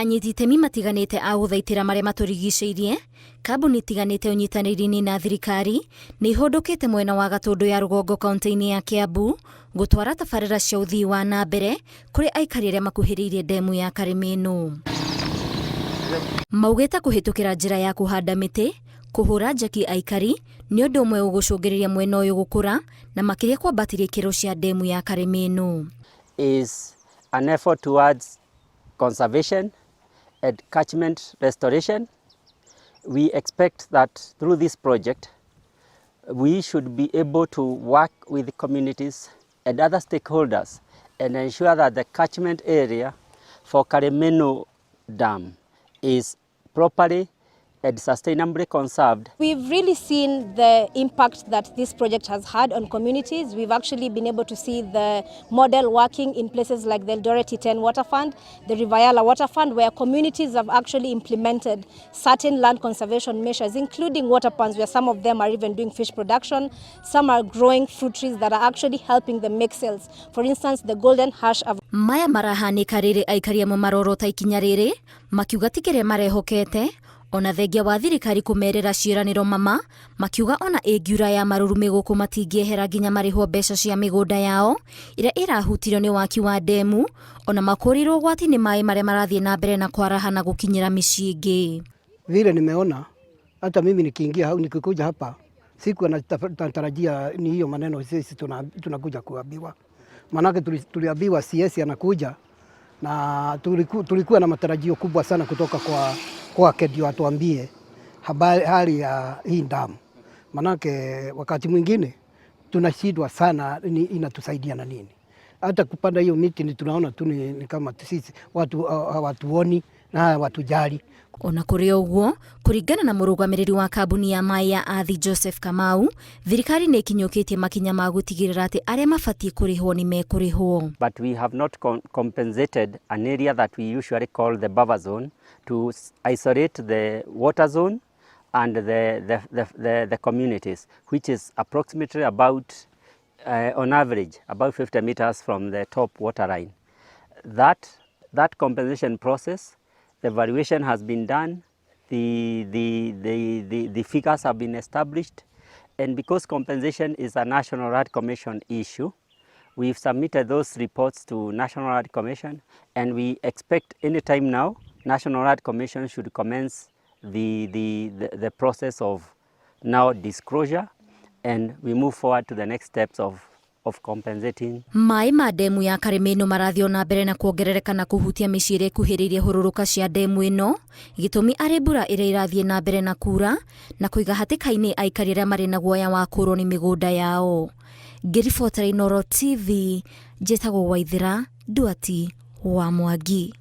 Anyiti itemi matiganĩte a gũthaitĩra marĩa matũrigicĩirie, kambuni itiganĩte ũnyitanĩri-inĩ na thirikari nĩ ihũndũkĩte mwena wa Gatũndũ ya rũgongo kaunti-inĩ ya Kiambu gũtwara tabarĩra cia ũthii wa na mbere kũrĩ aikari arĩa makuhĩrĩirie ndemu ya Kariminu. Maugĩte kũhĩtũkĩra njĩra ya kũhanda mĩtĩ, kũhũra njeki aikari nĩ ũndũ ũmwe ũgũcũngĩrĩria mwena ũyũ gũkũra na makĩria kwambatĩria ikĩro cia ndemu ya Kariminu. Is an effort towards conservation and catchment restoration. We expect that through this project we should be able to work with the communities and other stakeholders and ensure that the catchment area for Kariminu Dam is properly and sustainably conserved. We've really seen the impact that this project has had on communities. We've actually been able to see the model working in places like the Eldoret T10 Water Fund, the Rivayala Water Fund, where communities have actually implemented certain land conservation measures, including water ponds, where some of them are even doing fish production. Some are growing fruit trees that are actually helping them make sales. For instance, the golden hash of maya marahanĩka rĩrĩ aikari amwe marorota ikinya rĩrĩ makiuga tikĩrĩa marehokete ona thengia wa thirikari kũmerera ciĩranĩro mama makiuga ona ĩngiura ya marũrũ mĩgũkũ matingĩehera nginya marĩhwo mbeca cia mĩgũnda yao ĩrĩa ĩrahutirio nĩ waki wa ndemu ona makũrirwo ũgwati-inĩ maĩ marĩa marathiĩ na mbere na kwaraha na gũkinyĩra mĩciĩ ingĩ. Vile nimeona hata mimi nikiingia au nikikuja hapa siku natarajia ni hiyo maneno sisi tunakuja kuambiwa. Manake tuliambiwa CS anakuja na tulikuwa na matarajio kubwa sana kutoka kwake ndio atuambie hali ya hii damu. Manake wakati mwingine tunashindwa sana inatusaidia na nini. Hata kupanda hiyo miti ni tunaona tu ni kama sisi watu hawatuoni na watujali. Ona kũrĩ ũguo, kũringana na mũrũgamĩrĩri wa kambuni ya maĩ ya Athi Joseph Kamau, thirikari nĩ ikinyũkĩtie makinya ma gũtigĩrĩra atĩ arĩa mabatiĩ kũrĩhwo nĩ mekũrĩhwo. But we have not compensated an area that we usually call the buffer zone to isolate the water zone and the communities, which is approximately about, on average, about 50 meters from the top water line. That compensation process, the evaluation has been done, the figures have been established, and because compensation is a National Land Commission issue, we've submitted those reports to National Land Commission, and we expect any time now National Land Commission should commence the process of now disclosure, and we move forward to the next steps of compensating. Maĩ ma ndemu ya Kariminu marathiĩ na mbere na kuongerereka na kũhutia mĩciĩ ĩrĩa ĩkuhĩrĩirie hũrũrũka cia ndemu ĩno, gĩtũmi arĩ mbura ĩrĩa irathiĩ na mbere na kura na kũiga hatĩka-inĩ aikari arĩa marĩ na guoya wa kũrwo nĩ mĩgũnda yao. Ngĩribotera Inooro TV, njĩtagwo Waithĩra Nduati wa Mwangi.